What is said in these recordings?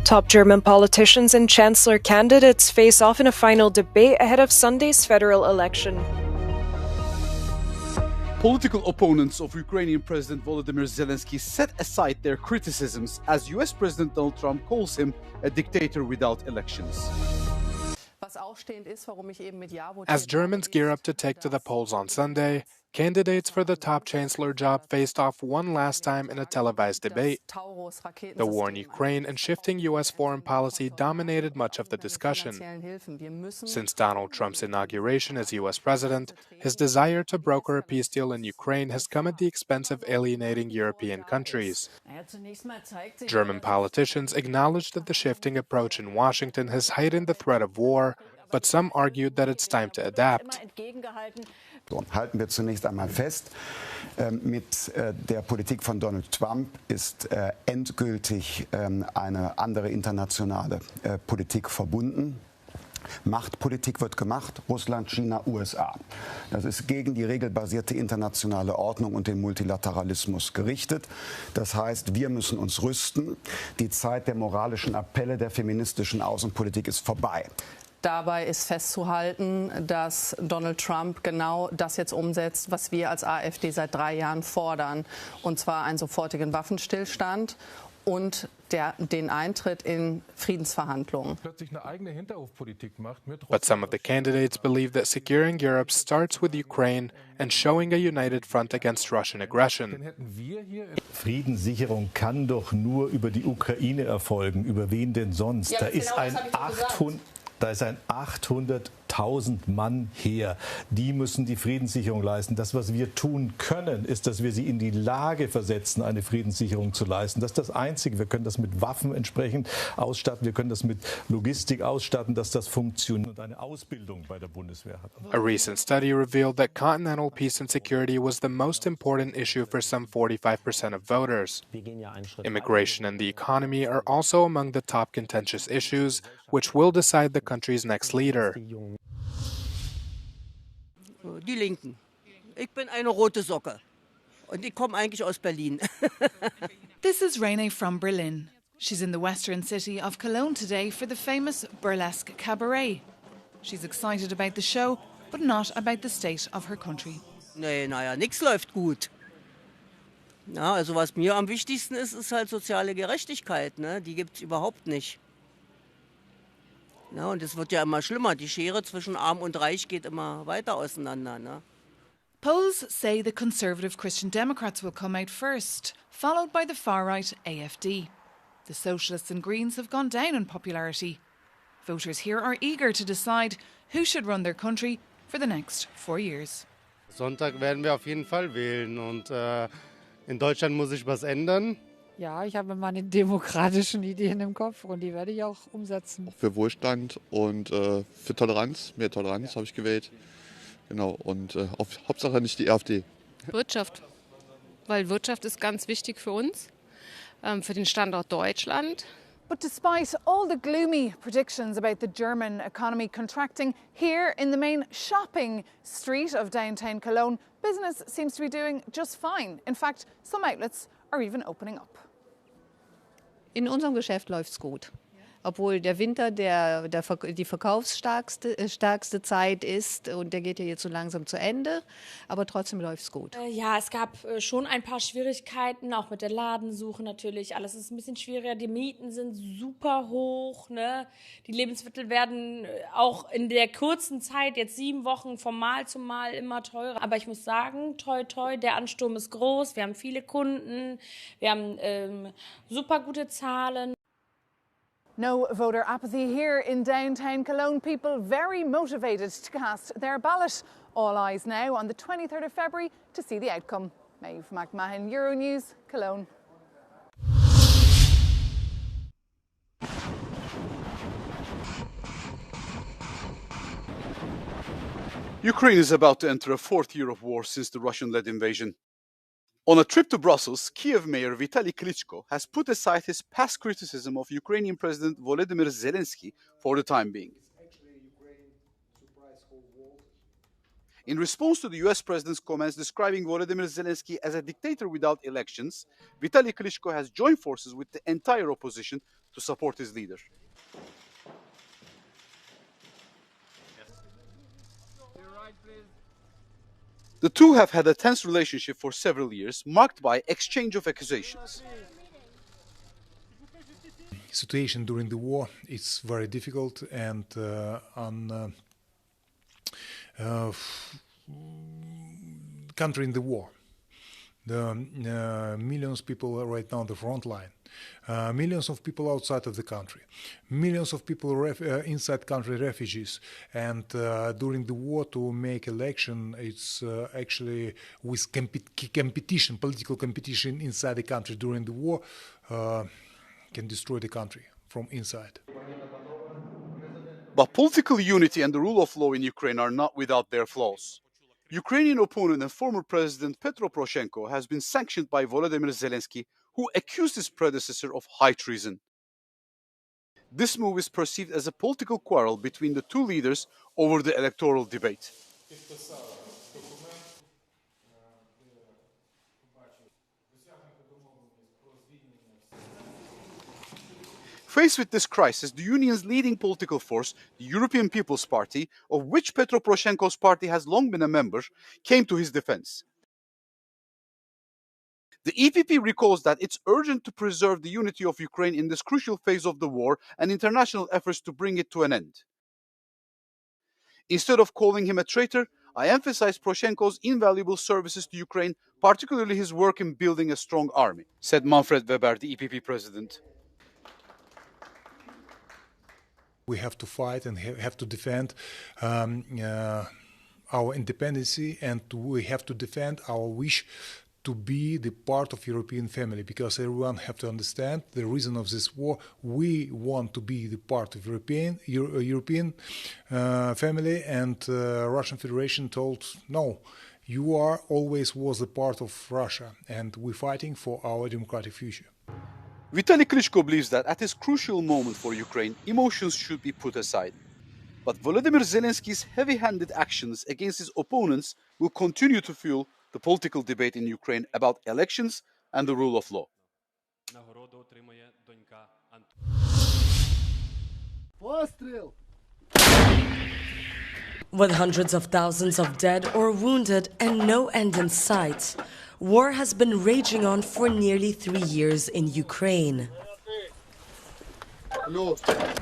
Top German politicians and chancellor candidates face off in a final debate ahead of Sunday's federal election. Political opponents of Ukrainian President Volodymyr Zelensky set aside their criticisms as US President Donald Trump calls him a dictator without elections. As Germans gear up to take to the polls on Sunday, candidates for the top chancellor job faced off one last time in a televised debate. The war in Ukraine and shifting U.S. foreign policy dominated much of the discussion. Since Donald Trump's inauguration as U.S. president, his desire to broker a peace deal in Ukraine has come at the expense of alienating European countries. German politicians acknowledged that the shifting approach in Washington has heightened the threat of war, but some argued that it's time to adapt. Halten wir zunächst einmal fest, mit der Politik von Donald Trump ist endgültig eine andere internationale Politik verbunden. Machtpolitik wird gemacht, Russland, China, USA. Das ist gegen die regelbasierte internationale Ordnung und den Multilateralismus gerichtet. Das heißt, wir müssen uns rüsten. Die Zeit der moralischen Appelle der feministischen Außenpolitik ist vorbei. Dabei ist festzuhalten, dass Donald Trump genau das jetzt umsetzt, was wir als AfD seit 3 Jahren fordern, und zwar einen sofortigen Waffenstillstand und den Eintritt in Friedensverhandlungen. But some of the candidates believe that securing Europe starts with Ukraine and showing a united front against Russian aggression. Friedenssicherung kann doch nur über die Ukraine erfolgen. Über wen denn sonst? Da ist ein 800.000 Mann Heer. Die müssen die Friedenssicherung leisten. Das, was wir tun können, ist, dass wir sie in die Lage versetzen, eine Friedenssicherung zu leisten. Das ist das Einzige. Wir können das mit Waffen entsprechend ausstatten. Wir können das mit Logistik ausstatten, dass das funktioniert und eine Ausbildung bei der Bundeswehr hat. A recent study revealed that continental peace and security was the most important issue for some 45% of voters. Immigration and the economy are also among the top contentious issues, which will decide the country's next leader. Die Linken. Ich bin eine rote Socke. Und ich komme eigentlich aus Berlin. This is Rene from Berlin. She's in the western city of Cologne today for the famous burlesque cabaret. She's excited about the show, but not about the state of her country. Naja, nichts läuft gut. Ja, also was mir am wichtigsten ist, ist halt soziale Gerechtigkeit. Ne? Die gibt es überhaupt nicht. Ja, und es wird ja immer schlimmer. Die Schere zwischen Arm und Reich geht immer weiter auseinander. Ne? Polls say the conservative Christian Democrats will come out first, followed by the far-right AfD. The Socialists and Greens have gone down in popularity. Voters here are eager to decide who should run their country for the next 4 years. Sonntag werden wir auf jeden Fall wählen und in Deutschland muss sich was ändern. Ja, ich habe meine demokratischen Ideen im Kopf und die werde ich auch umsetzen. Für Wohlstand und für Toleranz, mehr Toleranz habe ich gewählt. Genau, und Hauptsache nicht die AfD. Wirtschaft, weil Wirtschaft ist ganz wichtig für uns, für den Standort Deutschland. But despite all the gloomy predictions about the German economy contracting, here in the main shopping street of downtown Cologne, business seems to be doing just fine. In fact, some outlets are even opening up. In unserem Geschäft läuft's gut. Obwohl der Winter die verkaufsstärkste Zeit ist und der geht ja jetzt so langsam zu Ende, aber trotzdem läuft's gut. Ja, es gab schon ein paar Schwierigkeiten, auch mit der Ladensuche natürlich. Alles ist ein bisschen schwieriger, die Mieten sind super hoch, ne? Die Lebensmittel werden auch in der kurzen Zeit, jetzt 7 Wochen, von Mal zu Mal immer teurer. Aber ich muss sagen, toi toi, der Ansturm ist groß, wir haben viele Kunden, wir haben super gute Zahlen. No voter apathy here in downtown Cologne. People very motivated to cast their ballot. All eyes now on the 23rd of February to see the outcome. Maeve McMahon, Euronews, Cologne. Ukraine is about to enter a 4th year of war since the Russian-led invasion. On a trip to Brussels, Kiev Mayor Vitaly Klitschko has put aside his past criticism of Ukrainian President Volodymyr Zelensky for the time being. In response to the US president's comments describing Volodymyr Zelensky as a dictator without elections, Vitaly Klitschko has joined forces with the entire opposition to support his leader. The two have had a tense relationship for several years, marked by exchange of accusations. Situation during the war is very difficult, and country in the war. The millions of people are right now on the front line, millions of people outside of the country, millions of people inside country refugees, and during the war to make election, it's actually with competition, political competition inside the country during the war can destroy the country from inside. But political unity and the rule of law in Ukraine are not without their flaws. Ukrainian opponent and former President Petro Poroshenko has been sanctioned by Volodymyr Zelensky, who accused his predecessor of high treason. This move is perceived as a political quarrel between the two leaders over the electoral debate. Faced with this crisis, the Union's leading political force, the European People's Party, of which Petro Poroshenko's party has long been a member, came to his defense. The EPP recalls that it's urgent to preserve the unity of Ukraine in this crucial phase of the war and international efforts to bring it to an end. Instead of calling him a traitor, I emphasize Poroshenko's invaluable services to Ukraine, particularly his work in building a strong army, said Manfred Weber, the EPP president. We have to fight and have to defend our independence, and we have to defend our wish to be the part of European family, because everyone have to understand the reason of this war. We want to be the part of European family, and Russian Federation told no. You are always was a part of Russia, and we're fighting for our democratic future. Vitaly Klitschko believes that at this crucial moment for Ukraine, emotions should be put aside. But Volodymyr Zelensky's heavy-handed actions against his opponents will continue to fuel the political debate in Ukraine about elections and the rule of law. With hundreds of thousands of dead or wounded and no end in sight, war has been raging on for nearly 3 years in Ukraine.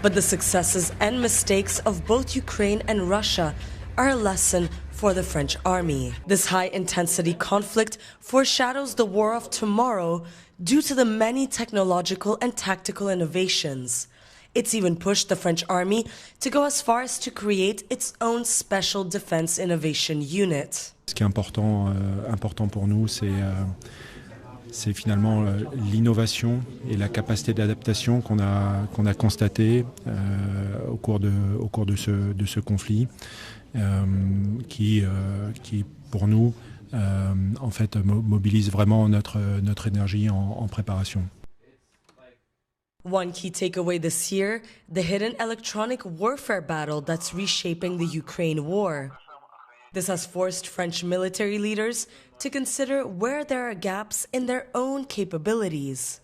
But the successes and mistakes of both Ukraine and Russia are a lesson for the French army. This high-intensity conflict foreshadows the war of tomorrow due to the many technological and tactical innovations. It's even pushed the French army to go as far as to create its own special defense innovation unit. Ce qui est important pour nous, c'est finalement l'innovation et la capacité d'adaptation qu'on a constatée au cours de ce conflit, qui pour nous en fait mobilise vraiment notre énergie en préparation. One key takeaway this year, the hidden electronic warfare battle that's reshaping the Ukraine war. This has forced French military leaders to consider where there are gaps in their own capabilities.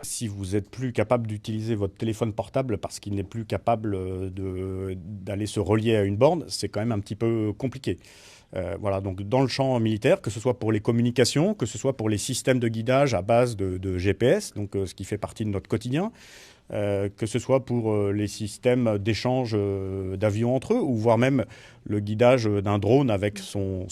Si vous êtes plus capable d'utiliser votre téléphone portable parce qu'il n'est plus capable d'aller se relier à une borne, c'est quand même un petit peu compliqué. Voilà, donc dans le champ militaire, que ce soit pour les communications, que ce soit pour les systèmes de guidage à base de GPS, donc ce qui fait partie de notre quotidien, que ce soit pour les systèmes d'échange d'avions entre eux, ou voire même le guidage d'un drone avec son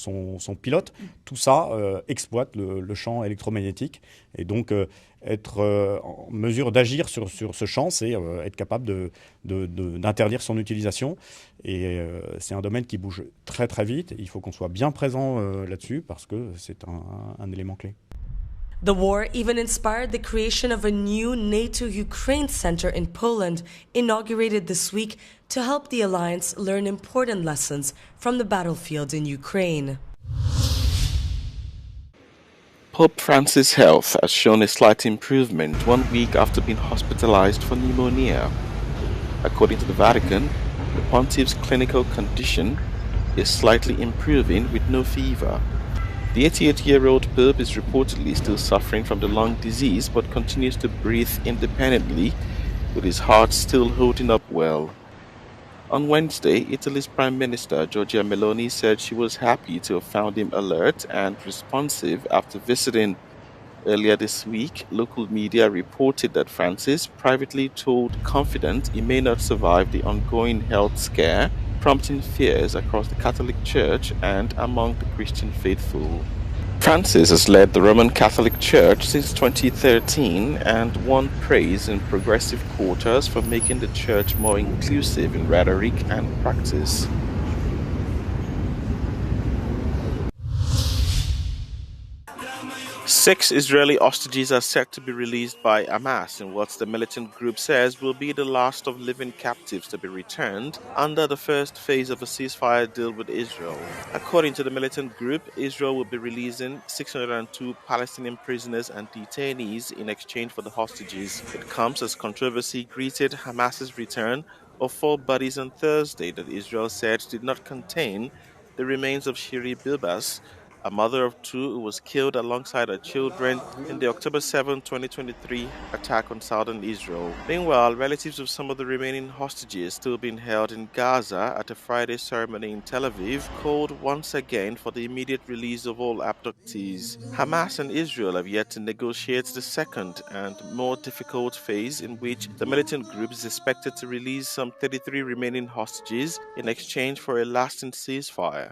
pilote, tout ça exploite le champ électromagnétique. Et donc être en mesure d'agir sur ce champ, c'est être capable d'interdire son utilisation. Et c'est un domaine qui bouge très très vite. Il faut qu'on soit bien présent là-dessus parce que c'est un élément clé. The war even inspired the creation of a new NATO-Ukraine center in Poland, inaugurated this week to help the alliance learn important lessons from the battlefield in Ukraine. Pope Francis' health has shown a slight improvement 1 week after being hospitalized for pneumonia. According to the Vatican, the pontiff's clinical condition is slightly improving with no fever. The 88-year-old Pope is reportedly still suffering from the lung disease but continues to breathe independently, with his heart still holding up well. On Wednesday, Italy's Prime Minister Giorgia Meloni said she was happy to have found him alert and responsive after visiting. Earlier this week, local media reported that Francis privately told confident he may not survive the ongoing health scare, prompting fears across the Catholic Church and among the Christian faithful. Francis has led the Roman Catholic Church since 2013 and won praise in progressive quarters for making the church more inclusive in rhetoric and practice. Six Israeli hostages are set to be released by Hamas in what the militant group says will be the last of living captives to be returned under the first phase of a ceasefire deal with Israel. According to the militant group, Israel will be releasing 602 Palestinian prisoners and detainees in exchange for the hostages. It comes as controversy greeted Hamas's return of 4 bodies on Thursday that Israel said did not contain the remains of Shiri Bilbas, a mother of 2 who was killed alongside her children in the October 7, 2023 attack on southern Israel. Meanwhile, relatives of some of the remaining hostages still being held in Gaza at a Friday ceremony in Tel Aviv called once again for the immediate release of all abductees. Hamas and Israel have yet to negotiate the second and more difficult phase, in which the militant group is expected to release some 33 remaining hostages in exchange for a lasting ceasefire.